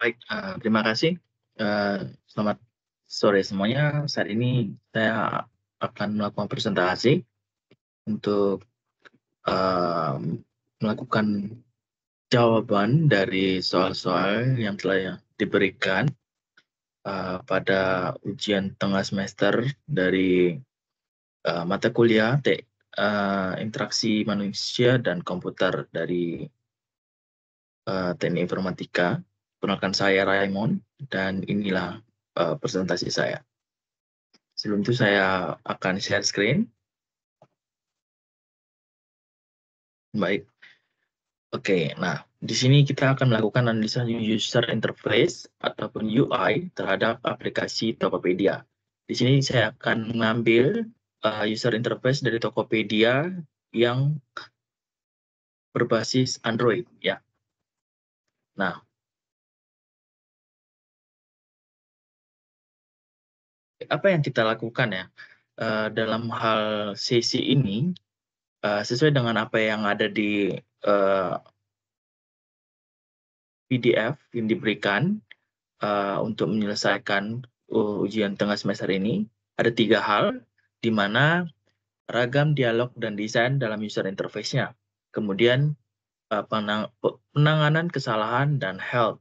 Baik, terima kasih. Selamat sore semuanya. Saat ini saya akan melakukan presentasi untuk melakukan jawaban dari soal-soal yang telah diberikan pada ujian tengah semester dari mata kuliah interaksi manusia dan komputer dari Teknik Informatika. Perkenalkan saya Raymond dan inilah presentasi saya. Sebelum itu saya akan share screen. Baik. Oke, nah di sini kita akan melakukan analisa user interface ataupun UI terhadap aplikasi Tokopedia. Di sini saya akan mengambil user interface dari Tokopedia yang berbasis Android ya. Nah, apa yang kita lakukan ya dalam hal sesi ini sesuai dengan apa yang ada di PDF yang diberikan untuk menyelesaikan ujian tengah semester ini, ada 3 hal, di mana ragam dialog dan desain dalam user interface-nya. Kemudian penanganan kesalahan dan health.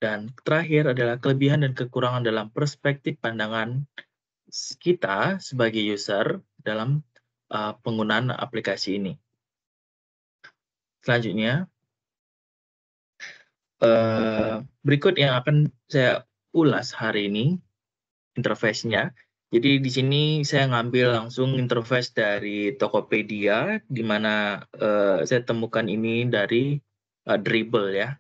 Dan terakhir adalah kelebihan dan kekurangan dalam perspektif pandangan kita sebagai user dalam penggunaan aplikasi ini. Selanjutnya, berikut yang akan saya ulas hari ini, interface-nya. Jadi di sini saya ngambil langsung interface dari Tokopedia, di mana saya temukan ini dari Dribbble ya.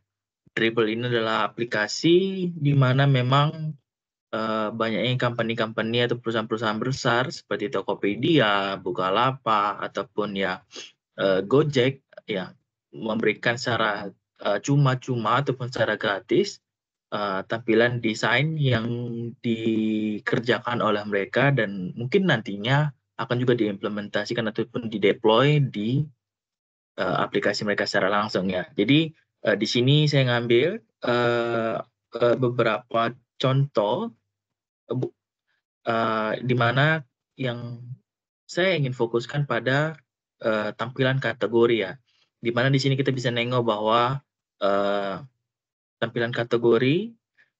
Dribbble ini adalah aplikasi di mana memang banyaknya company-company atau perusahaan-perusahaan besar seperti Tokopedia, Bukalapak, ataupun ya Gojek ya memberikan secara cuma-cuma ataupun secara gratis tampilan desain yang dikerjakan oleh mereka dan mungkin nantinya akan juga diimplementasikan ataupun dideploy di aplikasi mereka secara langsung ya. Jadi di sini saya ngambil beberapa contoh di mana yang saya ingin fokuskan pada tampilan kategori ya. Di mana di sini kita bisa nengok bahwa tampilan kategori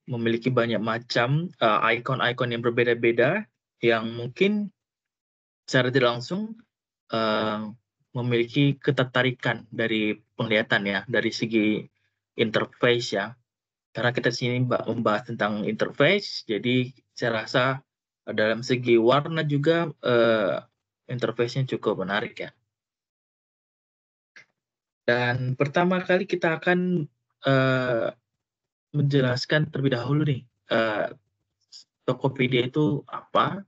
memiliki banyak macam icon-icon yang berbeda-beda yang mungkin secara tidak langsung memiliki ketertarikan dari penglihatan ya, dari segi interface ya. Karena kita di sini membahas tentang interface, jadi saya rasa dalam segi warna juga interface-nya cukup menarik ya. Dan pertama kali kita akan menjelaskan terlebih dahulu nih, Tokopedia itu apa?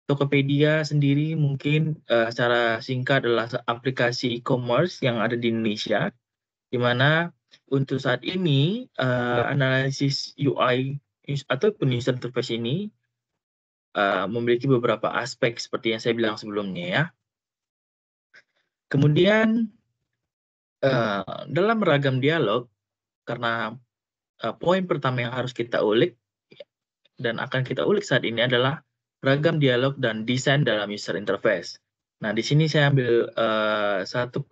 Tokopedia sendiri mungkin secara singkat adalah aplikasi e-commerce yang ada di Indonesia, di mana untuk saat ini analisis UI ataupun user interface ini memiliki beberapa aspek seperti yang saya bilang sebelumnya ya. Kemudian dalam ragam dialog, karena poin pertama yang harus kita ulik dan akan kita ulik saat ini adalah ragam dialog dan desain dalam user interface. Nah, di sini saya ambil salah satu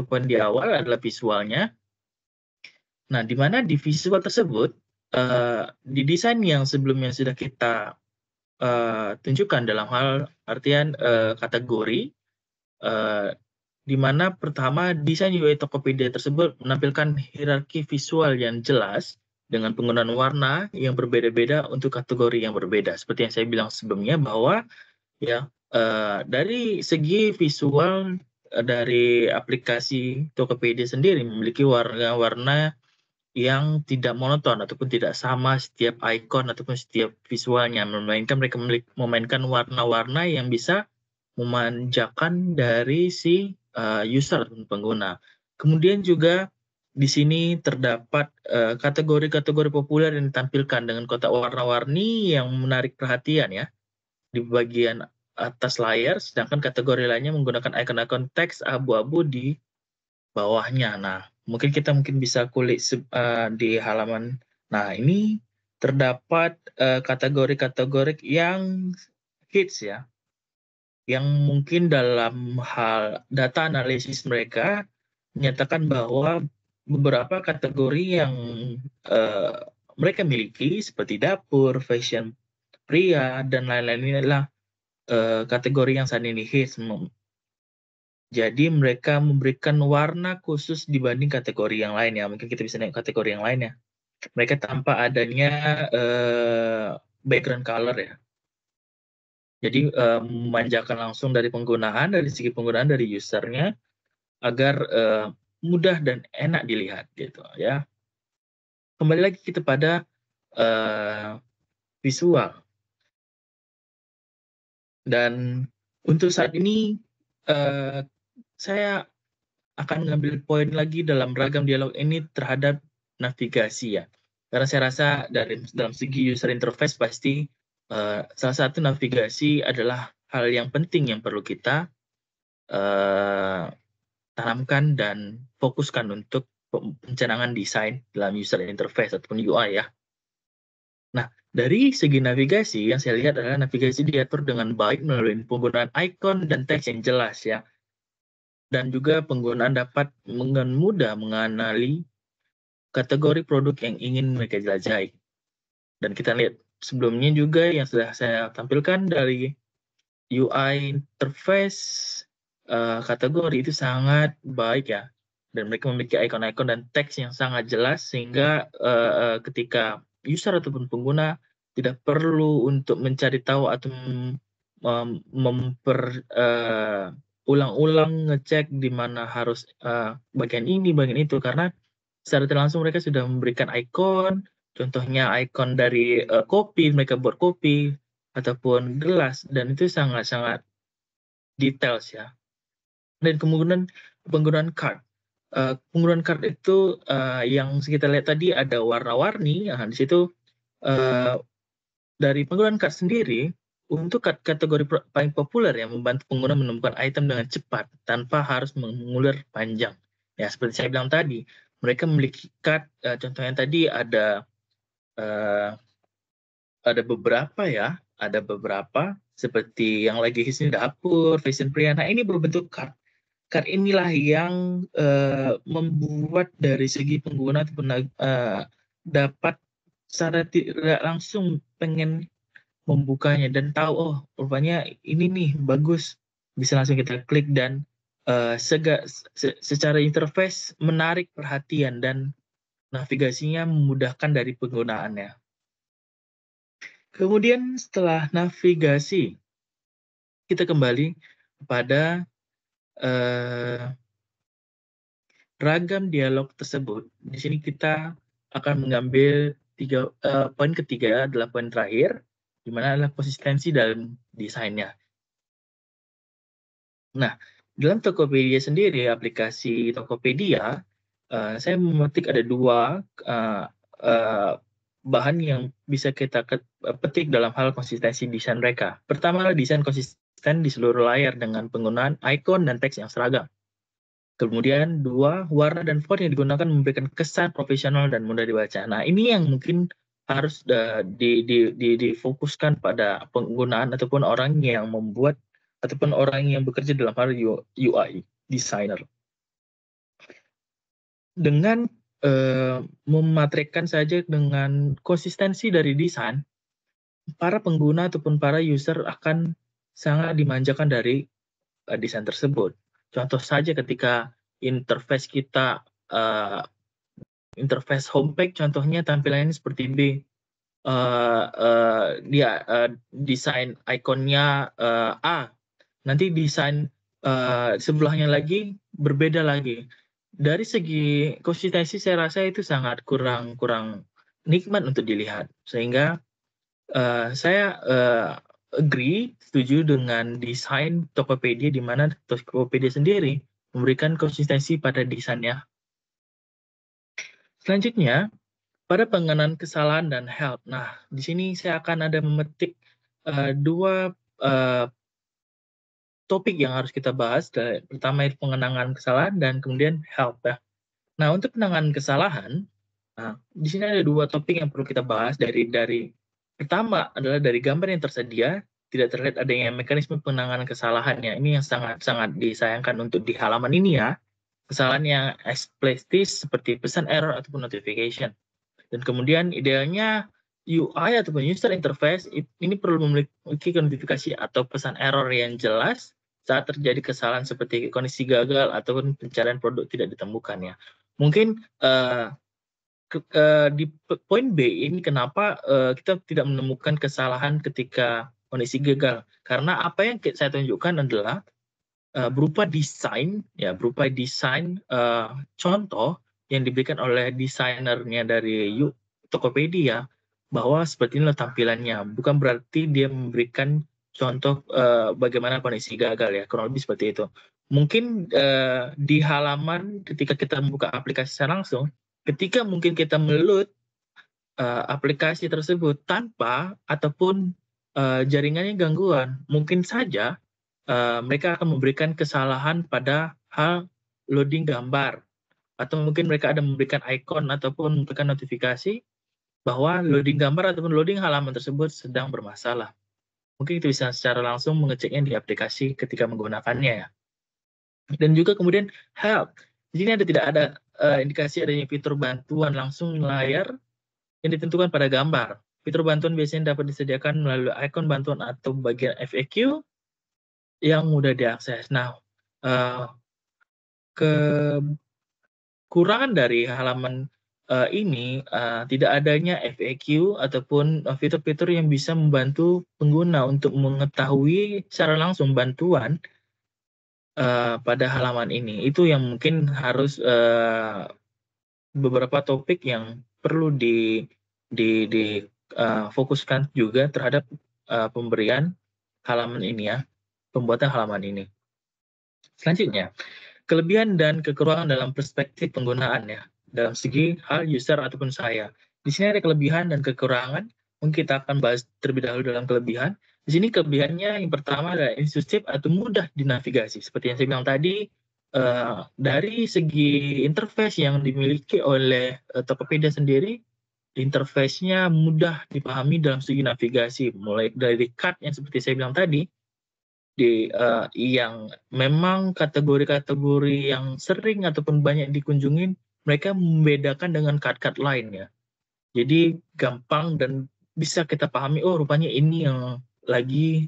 poin di awal adalah visualnya. Nah, di mana di visual tersebut, di desain yang sebelumnya sudah kita tunjukkan dalam hal artian kategori, di mana pertama desain UI Tokopedia tersebut menampilkan hierarki visual yang jelas dengan penggunaan warna yang berbeda-beda untuk kategori yang berbeda. Seperti yang saya bilang sebelumnya bahwa ya dari segi visual dari aplikasi Tokopedia sendiri memiliki warna-warna yang tidak monoton ataupun tidak sama setiap icon ataupun setiap visualnya, melainkan mereka memainkan warna-warna yang bisa memanjakan dari si user ataupun pengguna. Kemudian juga di sini terdapat kategori-kategori populer yang ditampilkan dengan kotak warna-warni yang menarik perhatian ya di bagian atas layar, sedangkan kategori lainnya menggunakan icon-icon teks abu-abu di bawahnya. Nah, mungkin kita bisa kulik di halaman. Nah, ini terdapat kategori-kategori yang hits ya, yang mungkin dalam hal data analisis mereka menyatakan bahwa beberapa kategori yang mereka miliki seperti dapur, fashion pria, dan lain-lain ini adalah kategori yang saat ini hits. Jadi mereka memberikan warna khusus dibanding kategori yang lain ya. Mungkin kita bisa lihat kategori yang lain ya. Mereka tanpa adanya background color ya. Jadi memanjakan langsung dari segi penggunaan dari usernya agar mudah dan enak dilihat gitu ya. Kembali lagi kita pada visual. Dan untuk saat ini saya akan mengambil poin lagi dalam ragam dialog ini terhadap navigasi ya. Karena saya rasa dalam segi user interface pasti salah satu navigasi adalah hal yang penting yang perlu kita tanamkan dan fokuskan untuk pencanangan desain dalam user interface ataupun UI ya. Nah, dari segi navigasi yang saya lihat adalah navigasi diatur dengan baik melalui penggunaan icon dan teks yang jelas ya. Dan juga penggunaan dapat dengan mudah mengenali kategori produk yang ingin mereka jelajahi. Dan kita lihat sebelumnya juga yang sudah saya tampilkan dari UI interface kategori itu sangat baik ya. Dan mereka memiliki icon-icon dan teks yang sangat jelas sehingga ketika user ataupun pengguna tidak perlu untuk mencari tahu atau ulang-ulang ngecek di mana harus bagian ini, bagian itu, karena secara tidak langsung mereka sudah memberikan icon, contohnya icon dari kopi, mereka buat kopi, ataupun gelas, dan itu sangat-sangat details ya. Dan kemudian penggunaan card. Penggunaan card itu yang kita lihat tadi ada warna-warni, di situ dari penggunaan card sendiri, untuk kategori paling populer yang membantu pengguna menemukan item dengan cepat tanpa harus mengulir panjang. Ya, seperti saya bilang tadi, mereka memiliki card, contohnya tadi ada beberapa seperti yang lagi hits dapur, fashion pria. Nah, ini berbentuk card. Card inilah yang membuat dari segi pengguna dapat secara tidak langsung pengen membukanya dan tahu, oh rupanya ini nih bagus, bisa langsung kita klik dan secara interface menarik perhatian dan navigasinya memudahkan dari penggunaannya. Kemudian setelah navigasi, kita kembali kepada ragam dialog tersebut. Di sini kita akan mengambil poin ketiga adalah poin terakhir, di mana adalah konsistensi dalam desainnya. Nah, dalam Tokopedia sendiri, aplikasi Tokopedia, saya memetik ada dua bahan yang bisa kita petik dalam hal konsistensi desain mereka. Pertama, desain konsisten di seluruh layar dengan penggunaan icon dan teks yang seragam. Kemudian dua, warna dan font yang digunakan memberikan kesan profesional dan mudah dibaca. Nah, ini yang mungkin harus difokuskan pada penggunaan ataupun orang yang membuat ataupun orang yang bekerja dalam hal UI, designer. Dengan mematrikan saja dengan konsistensi dari desain, para pengguna ataupun para user akan sangat dimanjakan dari desain tersebut. Contoh saja ketika interface kita, interface homepage contohnya tampilannya seperti B. Desain ikonnya A. Nanti desain sebelahnya lagi berbeda lagi. Dari segi konsistensi saya rasa itu sangat kurang nikmat untuk dilihat. Sehingga saya setuju dengan desain Tokopedia, di mana Tokopedia sendiri memberikan konsistensi pada desainnya. Selanjutnya, pada pengenaan kesalahan dan help. Nah, di sini saya akan ada memetik dua topik yang harus kita bahas. Pertama itu pengenangan kesalahan dan kemudian help ya. Nah, untuk penanganan kesalahan, di sini ada 2 topik yang perlu kita bahas dari pertama adalah dari gambar yang tersedia, tidak terlihat adanya mekanisme penanganan kesalahannya. Ini yang sangat-sangat disayangkan untuk di halaman ini ya. Kesalahan yang eksplisit seperti pesan error ataupun notification. Dan kemudian idealnya UI ataupun user interface ini perlu memiliki notifikasi atau pesan error yang jelas saat terjadi kesalahan seperti koneksi gagal ataupun pencarian produk tidak ditemukan ya. Mungkin di poin B ini kenapa kita tidak menemukan kesalahan ketika koneksi gagal, karena apa yang saya tunjukkan adalah berupa desain contoh yang diberikan oleh desainernya dari Tokopedia, bahwa seperti inilah tampilannya, bukan berarti dia memberikan contoh bagaimana kondisi gagal ya, kurang lebih seperti itu. Mungkin di halaman ketika kita membuka aplikasi secara langsung, ketika mungkin kita meload aplikasi tersebut tanpa ataupun jaringannya gangguan, mungkin saja mereka akan memberikan kesalahan pada hal loading gambar, atau mungkin mereka ada memberikan icon ataupun memberikan notifikasi bahwa loading gambar ataupun loading halaman tersebut sedang bermasalah. Mungkin itu bisa secara langsung mengeceknya di aplikasi ketika menggunakannya ya. Dan juga kemudian help. Di sini tidak ada indikasi adanya fitur bantuan langsung layar yang ditentukan pada gambar. Fitur bantuan biasanya dapat disediakan melalui ikon bantuan atau bagian FAQ yang mudah diakses. Nah, kekurangan dari halaman ini tidak adanya FAQ ataupun fitur-fitur yang bisa membantu pengguna untuk mengetahui secara langsung bantuan pada halaman ini. Itu yang mungkin harus beberapa topik yang perlu difokuskan juga terhadap pemberian halaman ini ya, pembuatan halaman ini. Selanjutnya, kelebihan dan kekurangan dalam perspektif penggunaan ya, dalam segi hal user ataupun saya. Di sini ada kelebihan dan kekurangan. Mungkin kita akan bahas terlebih dahulu dalam kelebihan. Di sini kelebihannya yang pertama adalah intuitif atau mudah dinavigasi. Seperti yang saya bilang tadi, dari segi interface yang dimiliki oleh Tokopedia sendiri, interface-nya mudah dipahami dalam segi navigasi, mulai dari card yang seperti saya bilang tadi, yang memang kategori-kategori yang sering ataupun banyak dikunjungin, mereka membedakan dengan card-card lain ya. Jadi gampang dan bisa kita pahami, oh rupanya ini yang lagi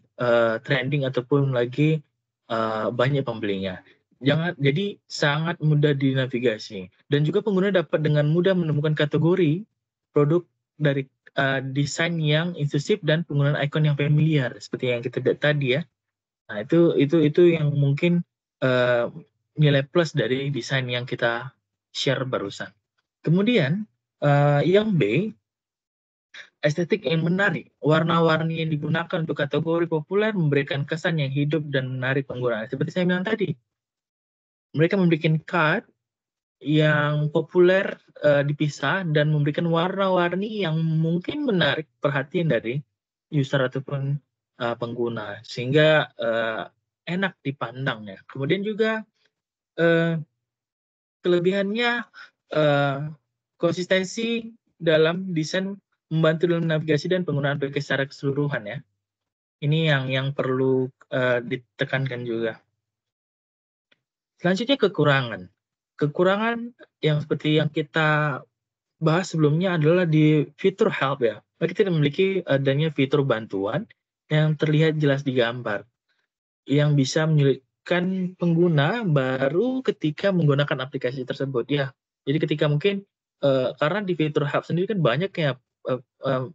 trending ataupun lagi banyak pembelinya. Jadi sangat mudah dinavigasi. Dan juga pengguna dapat dengan mudah menemukan kategori produk dari desain yang intuitif dan penggunaan ikon yang familiar, seperti yang kita lihat tadi ya. Nah, itu yang mungkin nilai plus dari desain yang kita share barusan. Kemudian yang B, estetik yang menarik. Warna-warni yang digunakan untuk kategori populer memberikan kesan yang hidup dan menarik pengguna. Seperti saya bilang tadi, mereka membuat card yang populer dipisah dan memberikan warna-warni yang mungkin menarik perhatian dari user ataupun pengguna, sehingga enak dipandang ya. Kemudian juga kelebihannya konsistensi dalam desain, membantu dalam navigasi dan penggunaan aplikasi secara keseluruhan ya. Ini yang perlu ditekankan juga. Selanjutnya kekurangan. Kekurangan yang seperti yang kita bahas sebelumnya adalah di fitur help ya. Mereka tidak memiliki adanya fitur bantuan yang terlihat jelas di gambar, yang bisa menyulitkan pengguna baru ketika menggunakan aplikasi tersebut ya. Jadi ketika mungkin karena di fitur help sendiri kan banyak ya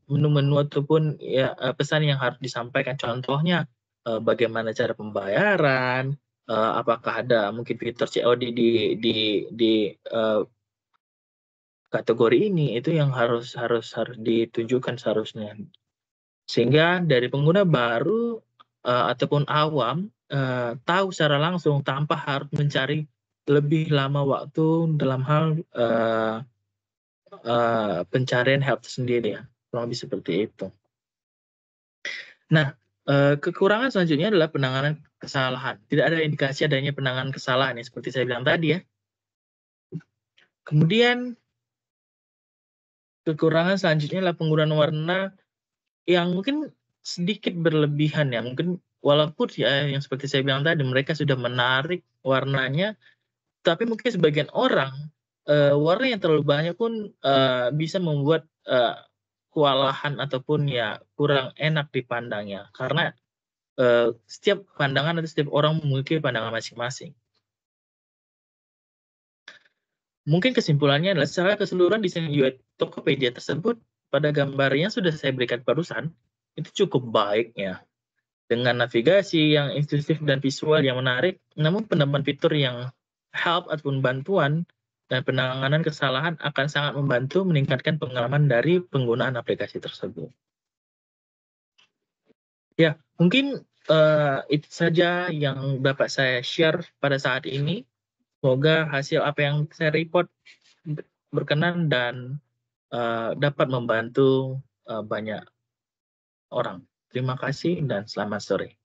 menu-menu ataupun ya pesan yang harus disampaikan. Contohnya bagaimana cara pembayaran, apakah ada mungkin fitur COD di kategori ini, itu yang harus ditunjukkan seharusnya. Sehingga dari pengguna baru ataupun awam tahu secara langsung tanpa harus mencari lebih lama waktu dalam hal pencarian help sendiri ya. Kurang lebih seperti itu. Nah, kekurangan selanjutnya adalah penanganan kesalahan. Tidak ada indikasi adanya penanganan kesalahan ya, seperti saya bilang tadi ya. Kemudian kekurangan selanjutnya adalah penggunaan warna yang mungkin sedikit berlebihan ya, mungkin walaupun ya yang seperti saya bilang tadi, mereka sudah menarik warnanya, tapi mungkin sebagian orang, warna yang terlalu banyak pun, bisa membuat, kewalahan ataupun ya kurang enak dipandangnya. Karena, setiap pandangan atau setiap orang memiliki pandangan masing-masing. Mungkin kesimpulannya adalah secara keseluruhan desain UI Tokopedia tersebut pada gambar yang sudah saya berikan barusan, itu cukup baik ya. Dengan navigasi yang intuitif dan visual yang menarik, namun penambahan fitur yang help ataupun bantuan dan penanganan kesalahan akan sangat membantu meningkatkan pengalaman dari penggunaan aplikasi tersebut. Ya, mungkin itu saja yang dapat saya share pada saat ini. Semoga hasil apa yang saya report berkenan dan dapat membantu banyak orang. Terima kasih dan selamat sore.